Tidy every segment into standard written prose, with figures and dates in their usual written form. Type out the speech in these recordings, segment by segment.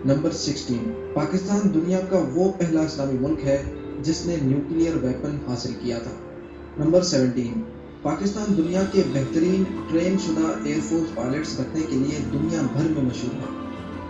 Number 16, Pakistan दुनिया का वो पहला इस्लामी मुल्क है जिसने न्यूक्लियर वेपन हासिल किया था। नंबर 17, पाकिस्तान दुनिया के बेहतरीन ट्रेन शुदा एयरफोर्स पायलट्स रखने के लिए दुनिया भर में मशहूर है।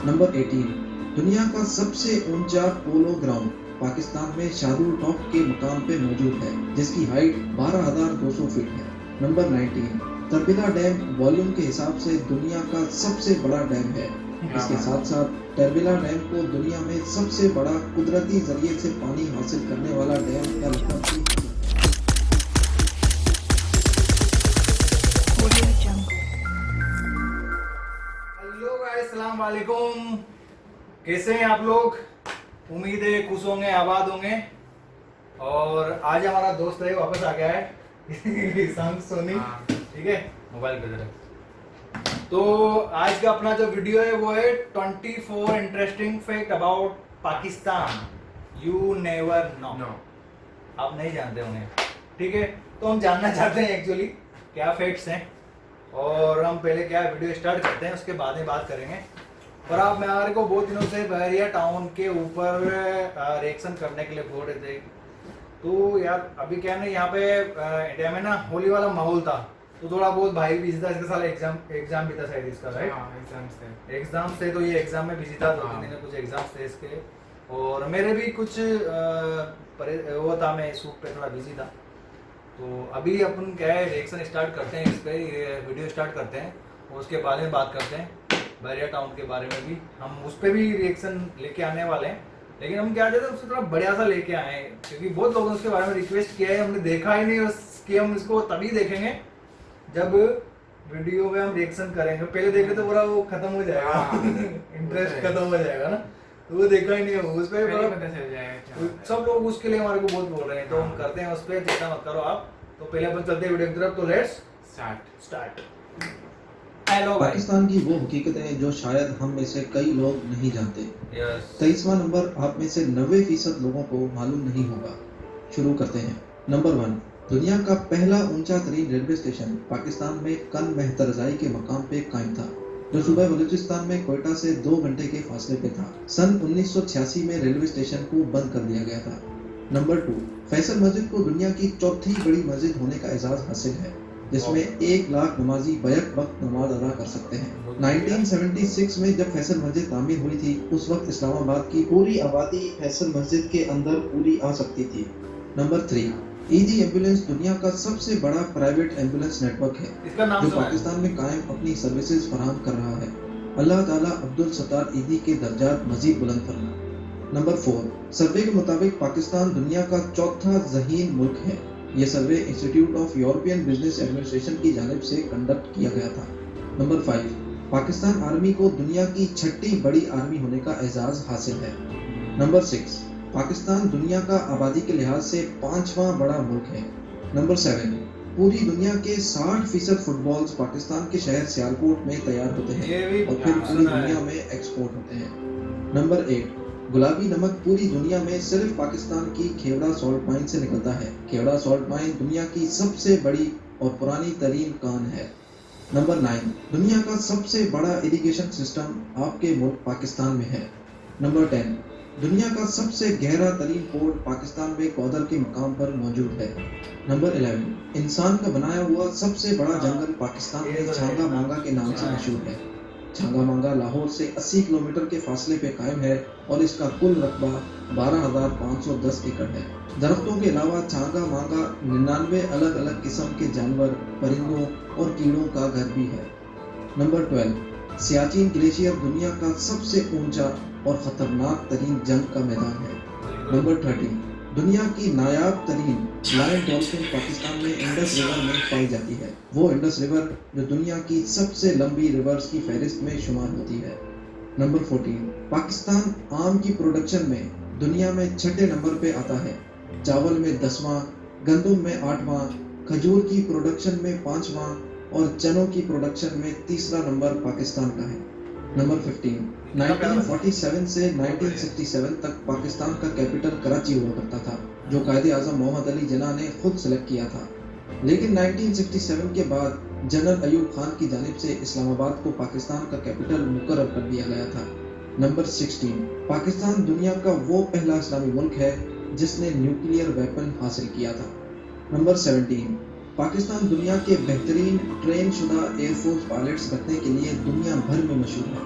नंबर 18, दुनिया का सबसे ऊंचा पोलो ग्राउंड पाकिस्तान में शादुल टॉप के मुकाम पे मौजूद है, जिसकी हाइट 12,200 फीट है। नंबर 19, तरबिला डैम वॉल्यूम के हिसाब से दुनिया का सबसे बड़ा डैम है। इसके साथ साथ तरबिला डैम को दुनिया में सबसे बड़ा कुदरती जरिए से पानी हासिल करने वाला डैम का लक़ब भी। हेलो गाइस, अस्सलाम वालेकुम। कैसे हैं आप लोग? उम्मीद है खुश होंगे, आबाद होंगे। और आज हमारा दोस्त है वापस आ गया है संग सोनी। ठीक है, मोबाइल पे जरा। तो आज का अपना जो वीडियो है वो है 24 interesting fact about Pakistan you never know. आप नहीं जानते होंगे, ठीक है। तो हम जानना चाहते हैं एक्चुअली क्या फैक्ट्स हैं, और हम पहले क्या वीडियो स्टार्ट करते हैं, उसके बाद में बात करेंगे। और आप मेरे को बहुत दिनों से बहरिया टाउन के ऊपर रिएक्शन करने के लिए बोल रहे थे। तो यार अभी क्या है ना, यहाँ पे इंडिया में ना होली वाला माहौल था, तो थोड़ा बहुत भाई बिजी था। इसके साल एग्जाम भी था शायद इसका, राइट? एग्जाम से तो ये एग्जाम में बिजी था, 2-3 दिन में कुछ एग्जाम थे इसके। और मेरे भी कुछ वो था, मैं सूट पे थोड़ा बिजी था। तो अभी अपन क्या है, रिएक्शन स्टार्ट करते हैं, इस पे वीडियो स्टार्ट करते हैं और उसके बारे में बात करते हैं। बहरिया टाउन के बारे में भी हम उस पर भी रिएक्शन लेके आने वाले हैं, लेकिन हम क्या चाहते हैं उससे थोड़ा बढ़िया सा लेके आए हैं, क्योंकि बहुत लोगों ने उसके बारे में रिक्वेस्ट किया है। हमने देखा ही नहीं, उसके हम इसको तभी देखेंगे जब वीडियो में हम रिएक्शन करेंगे। पहले देखे तो पूरा वो खत्म हो जाएगा, इंटरेस्ट खत्म हो जाएगा ना, तो वो देखा ही नहीं है। उस पर पता चल जाएगा, सब लोग उसके लिए हमारे को बहुत बोल रहे हैं, तो हम करते हैं उस पर, चिंता मत करो आप। तो पहले अपन चलते हैं वीडियो की तरफ, तो लेट्स स्टार्ट। हेलो पाकिस्तान की वो हकीकतें जो शायद हम में से कई लोग नहीं जानते। 23वां नंबर आप में से 90% लोगों को मालूम नहीं होगा। शुरू करते हैं। नंबर 1, दुनिया का पहला ऊंचा तरीन रेलवे स्टेशन पाकिस्तान में कन मेहतरजाई के मकाम पे कायम था, जो सूबा बलूचिस्तान में कोयटा से 2 घंटे के फासले पे था। सन 1986 में रेलवे स्टेशन को बंद कर दिया गया था। नंबर 2, फैसल मस्जिद को दुनिया की चौथी बड़ी मस्जिद होने का एजाज हासिल है, जिसमें 1 लाख नमाजी बैक वक्त नमाज अदा कर सकते हैं। 1976 में जब फैसल मस्जिद तामीर हुई थी, उस वक्त इस्लामाबाद की पूरी आबादी फैसल मस्जिद के अंदर पूरी आ सकती थी। नंबर 3, ईदी एम्बुलेंस दुनिया का सबसे बड़ा प्राइवेट एम्बुलेंस नेटवर्क है, जो पाकिस्तान में कायम अपनी सर्विसेज फराहम कर रहा है। अल्लाह ताला अब्दुल सत्तार ईदी के दर्जात मजीद बुलंद फरमा। नंबर 4, सर्वे के मुताबिक पाकिस्तान दुनिया का चौथा ज़हीन मुल्क है। यह survey institute of European business administration की जानिब से कंडक्ट किया गया था। नंबर 5, पाकिस्तान आर्मी को दुनिया की 6ठी बड़ी आर्मी होने का एजाज हासिल है। नंबर 6, पाकिस्तान दुनिया का आबादी के लिहाज से 5वां बड़ा मुल्क है। नंबर 7, पूरी दुनिया के 60% फुटबॉल्स पाकिस्तान के शहर सियालकोट में तैयार होते हैं और फिर पूरी दुनिया में एक्सपोर्ट होते हैं। नंबर 8, गुलाबी नमक पूरी दुनिया में सिर्फ पाकिस्तान की खेवड़ा सॉल्ट माइन से निकलता है। खेवड़ा सॉल्ट माइन दुनिया की सबसे बड़ी और पुरानी तरीन कान है। नंबर 9, दुनिया का सबसे बड़ा इरिगेशन सिस्टम आपके मुल्क पाकिस्तान में है। नंबर 10, दुनिया का सबसे गहरा तरीन पोर्ट पाकिस्तान में कौदर के मकाम पर मौजूद है। नंबर 11, इंसान का बनाया हुआ सबसे बड़ा जंगल पाकिस्तान में छांगा मांगा के नाम से मशहूर है। छांगा मांगा लाहौर से 80 किलोमीटर के फासले पे कायम है और इसका कुल रकबा 12,510 एकड़ है। दरख्तों के अलावा छांगा मांगा 99 अलग अलग किस्म के जानवर, परिंदों और कीड़ों का घर भी है। नंबर 12, सियाचिन ग्लेशियर दुनिया का सबसे ऊंचा और खतरनाक तरीन जंग का मैदान है। नंबर 13, दुनिया की नायाब तरीन लायन डॉल्फिन पाकिस्तान में इंडस रिवर में पाई जाती है। वो इंडस रिवर जो दुनिया की सबसे लंबी रिवर्स की फहरिस्त में शुमार होती है। नंबर 14, पाकिस्तान आम की प्रोडक्शन में दुनिया में 6ठे नंबर पे आता है। चावल में 10वां, गंदम में 8वां, खजूर की प्रोडक्शन में 5वां और चनों की प्रोडक्शन में 3रा नंबर पाकिस्तान का है। नंबर 15, 1947 से 1967 तक पाकिस्तान का कैपिटल कराची हुआ करता था, जो कायदे आज़म मोहम्मद अली जिन्ना ने खुद सेलेक्ट किया था। लेकिन 1967 के बाद जनरल अयूब खान की जानिब से इस्लामाबाद को पाकिस्तान का कैपिटल मुकर्रर कर दिया गया था। नंबर 16, पाकिस्तान दुनिया का वो पहला इस्लामी मुल्क है जिसने न्यूक्लियर वेपन हासिल किया था। नंबर 17, पाकिस्तान दुनिया के बेहतरीन ट्रेन शुदा एयरफोर्स पायलट्स रखने के लिए दुनिया भर में मशहूर है।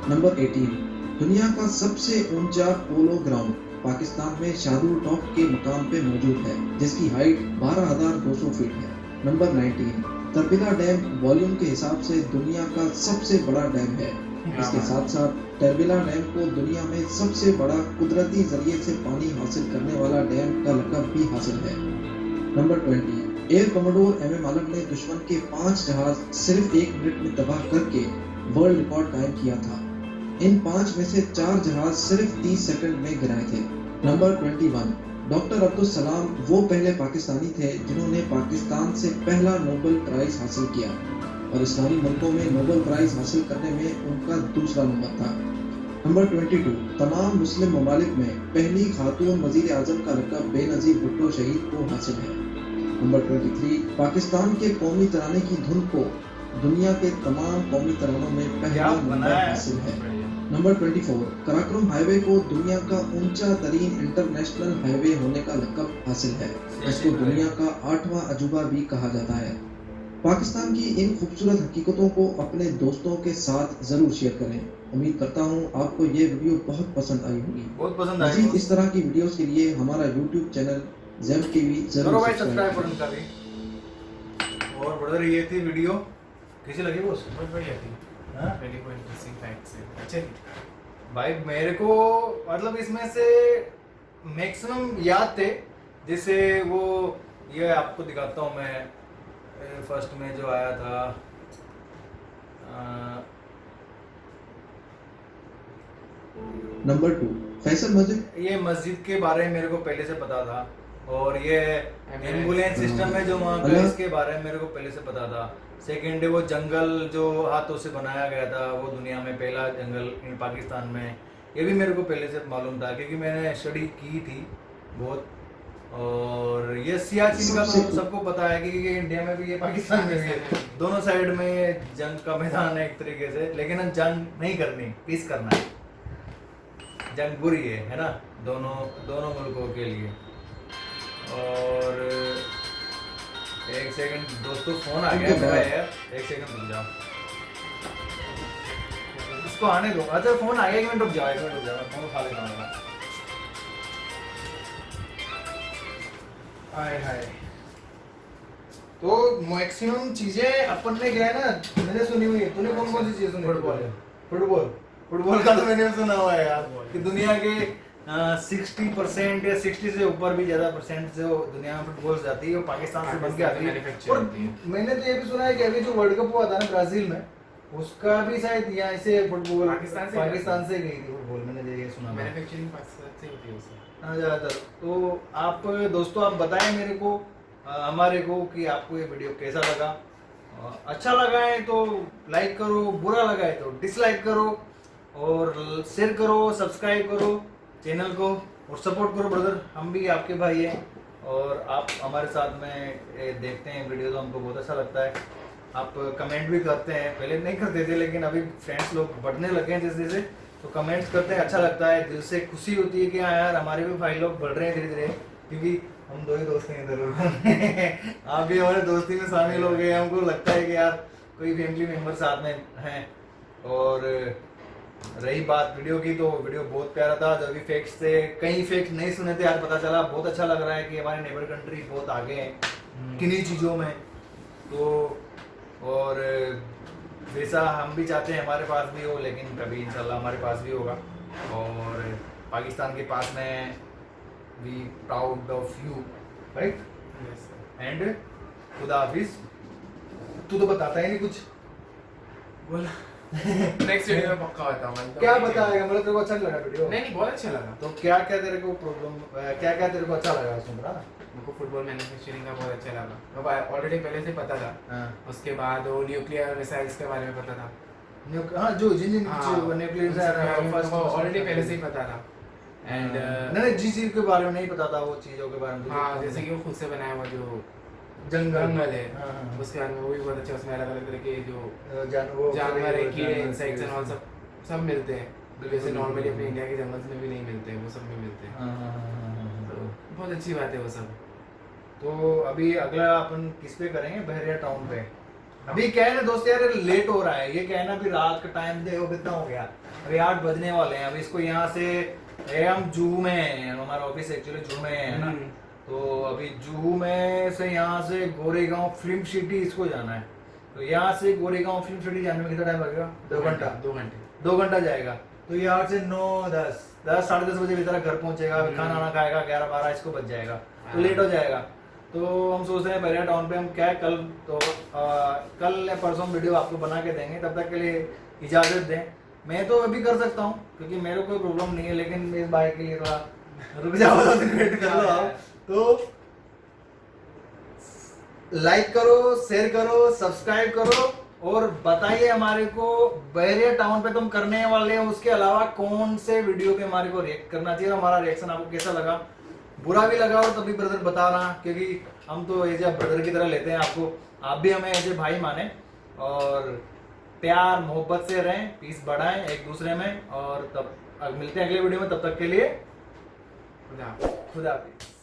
नंबर 18, दुनिया का सबसे ऊंचा पोलो ग्राउंड पाकिस्तान में शादुल टॉप के मकाम पे मौजूद है, जिसकी हाइट 12,200 फीट है। नंबर 19, तरबिला डैम वॉल्यूम के हिसाब से दुनिया का सबसे बड़ा डैम है। इसके साथ साथ तरबिला डैम को दुनिया में सबसे बड़ा कुदरती जरिए से पानी हासिल करने वाला डैम का लक़ब भी हासिल है। नंबर 20, एयर कमोडोर MM आलम ने दुश्मन के 5 जहाज सिर्फ 1 मिनट में तबाह करके वर्ल्ड रिकॉर्ड कायम किया था। इन 5 में से 4 जहाज सिर्फ 30 सेकंड में गिराए थे। नंबर 21, डॉक्टर अब्दुल सलाम वो पहले पाकिस्तानी थे जिन्होंने पाकिस्तान से पहला नोबेल प्राइज हासिल किया और इस्लामी मुल्कों में नोबेल प्राइज हासिल करने में उनका दूसरा नंबर था। नंबर 22, तमाम मुस्लिम ममालिक में पहली खातून वजीर आजम का लक़ब बेनज़ीर भुट्टो शहीद को हासिल है। नंबर 23, पाकिस्तान के कौमी तराने की धुन को दुनिया के तमाम कौमी तरानों में पहला नंबर हासिल है। नंबर 24, कराकोरम हाईवे को दुनिया का ऊंचा तरीन इंटरनेशनल हाईवे होने का लक़ब हासिल है, जिसको दुनिया का 8वां अजूबा भी कहा जाता है। पाकिस्तान की इन खूबसूरत हकीकतों को अपने दोस्तों के साथ जरूर शेयर करें। उम्मीद करता हूँ आपको ये वीडियो बहुत पसंद आई होगी। बहुत पसंद आई। मज़ीद इस तरह की वीडियोस के लिए हमारा YouTube चैनल ज़ेम टीवी जरूर सब्सक्राइब करें कभी। और ब्रदर ये थी वीडियो, कैसी लगी बॉस? बहुत बढ़िया थी। हाँ? वेरी गुड इंटरेस्टिंग फैक्ट्स है, अच्छे भाई मेरे को मतलब इसमें से मैक्सिमम याद थे, जैसे वो ये आपको दिखाता हूँ मैं, फर्स्ट में जो आया था नंबर 2, फैसल मस्जिद। ये मस्जिद के बारे में मेरे को पहले से पता था, और ये एम्बुलेंस सिस्टम है जो वहाँ का, इसके बारे में मेरे को पहले से पता था। सेकेंड है वो जंगल जो हाथों से बनाया गया था, वो दुनिया में पहला जंगल इन पाकिस्तान में, ये भी मेरे को पहले से मालूम था क्योंकि मैंने स्टडी की थी बहुत। और ये सियाचिन का तो सबको पता है क्योंकि ये इंडिया में भी ये पाकिस्तान में भी है, दोनों साइड में जंग का मैदान है एक तरीके से, लेकिन हम जंग नहीं करनी, पीस करना है। जंग बुरी है ना, दोनों मुल्कों के लिए। और एक सेकंड दोस्तों, फोन आ गया मेरा यार, एक सेकंड रुक जाओ, इसको आने दो। अच्छा फोन आ गया, 1 मिनट रुक जाओ, फोन उठा लेता हूँ। हाय हाय। तो मैक्सिमम चीजें अपन ने क्या है ना, मैंने सुनी हुई है। तूने कौन कौन सी चीज सुनी? फुटबॉल का तो मैंने सुना हुआ है यार, कि दुनिया के 60% या 60 से ऊपर भी ज्यादा परसेंट जो दुनिया में फुटबॉल जाती है वो पाकिस्तान से बन के आती है। और मैंने तो ये भी सुना है कि अभी जो वर्ल्ड कप हुआ था ना ब्राजील में, उसका भी शायद यहाँ से फुटबॉल पाकिस्तान से गई थी फुटबॉल, मैंने ये सुना। मैन्युफैक्चरिंग पाकिस्तान से होती है उससे। हाँ ज़्यादातर। तो आप दोस्तों आप बताएं मेरे को, हमारे को, कि आपको ये वीडियो कैसा लगा। अच्छा लगा है तो लाइक करो, बुरा लगा है तो डिसलाइक करो, और शेयर करो, सब्सक्राइब करो चैनल को, और सपोर्ट करो ब्रदर, हम भी आपके भाई हैं और आप हमारे साथ में देखते हैं वीडियो तो हमको बहुत अच्छा लगता है। आप कमेंट भी करते हैं, पहले नहीं करते थे लेकिन अभी फ्रेंड्स लोग बढ़ने लगे हैं जैसे जैसे, तो कमेंट्स करते हैं, अच्छा लगता है, दिल से खुशी होती है कि हाँ यार हमारे भी भाई लोग बढ़ रहे हैं धीरे धीरे, क्योंकि हम 2 ही दोस्त हैं इधर। आप भी हमारे दोस्ती में शामिल हो गए, हमको लगता है कि यार कोई फैमिली मेम्बर साथ में हैं। और रही बात वीडियो की, तो वीडियो बहुत प्यारा था, जो भी फैक्ट्स थे, कई फैक्ट्स नहीं सुने थे, आज पता चला, बहुत अच्छा लग रहा है कि हमारे नेबर कंट्री बहुत आगे हैं किन्हीं चीज़ों में। तो और वैसा हम भी चाहते हैं हमारे पास भी हो, लेकिन कभी इंशाल्लाह हमारे पास भी होगा। और पाकिस्तान के पास में we proud of you, right? And खुदा हाफिज। तू तो बताता ही नहीं कुछ, बोला नेक्स्ट वीडियो में पक्का बताऊंगा। क्या बताएगा? मतलब तेरे को अच्छा लगा वीडियो? नहीं बहुत अच्छा लगा। तो क्या क्या तेरे को प्रॉब्लम, क्या क्या तेरे को अच्छा लगा उसमें बता ना। मेरे को फुटबॉल मैन्युफैक्चरिंग का बहुत अच्छा लगा, ऑलरेडी पहले से पता था। उसके बाद वो न्यूक्लियर मिसाइल्स के बारे में पता था। हाँ जो जिन न्यूक्लियर ऑलरेडी पहले से ही पता था। एंड नहीं जिस चीज के बारे में नहीं पता था वो चीजों के बारे में। हाँ जैसे कि वो खुद से बनाया हुआ जो जंगल है, उसके बारे में वो भी बहुत अच्छा, उसमें अलग अलग तरह के जो जानवर है, कीड़े, इंसेक्ट्स एंड ऑल सब मिलते हैं। जैसे नॉर्मली अपने इंडिया के जंगल में भी नहीं मिलते, वो सब में मिलते हैं। तो बहुत अच्छी बात है वो सब। तो अभी अगला अपन किस पे करेंगे, बहरिया टाउन पे। अभी क्या है ना दोस्त यार, लेट हो रहा है, ये क्या है ना, अभी रात का टाइम देखो कितना हो गया, अभी 8 बजने वाले हैं। अभी इसको यहाँ से हम जूहू में हैं, हमारा ऑफिस एक्चुअली जूहू में है ना, तो अभी जूहू में से यहाँ से गोरेगांव फिल्म सिटी इसको जाना है। तो यहाँ से गोरेगांव फिल्म सिटी जाने में कितना टाइम लगेगा? 2 घंटा जाएगा। तो यहाँ से 9, 10, 10, 10:30 बजे भीतर घर पहुंचेगा, खाना वाना खाएगा, 11-12 इसको बज जाएगा, तो लेट हो जाएगा। तो हम सोच रहे हैं बहरिया टाउन पे हम क्या है, कल या परसों वीडियो आपको बना के देंगे, तब तक के लिए इजाजत दें। मैं तो अभी कर सकता हूँ क्योंकि मेरे को कोई प्रॉब्लम नहीं है, लेकिन इस भाई के लिए थोड़ा रुक जाओ, वेट कर लो आप। तो लाइक करो, शेयर करो, सब्सक्राइब करो और बताइए हमारे को बहरिया टाउन पे तुम करने वाले हैं, उसके अलावा कौन से वीडियो पे हमारे को रिएक्ट करना चाहिए, हमारा रिएक्शन आपको कैसा लगा। बुरा भी लगा हो तभी ब्रदर बताना, क्योंकि हम तो एज ए ब्रदर की तरह लेते हैं आपको, आप भी हमें एज ए भाई माने, और प्यार मोहब्बत से रहें, पीस बढ़ाएं एक दूसरे में। और तब मिलते हैं अगले वीडियो में, तब तक के लिए खुदा हाफिज़।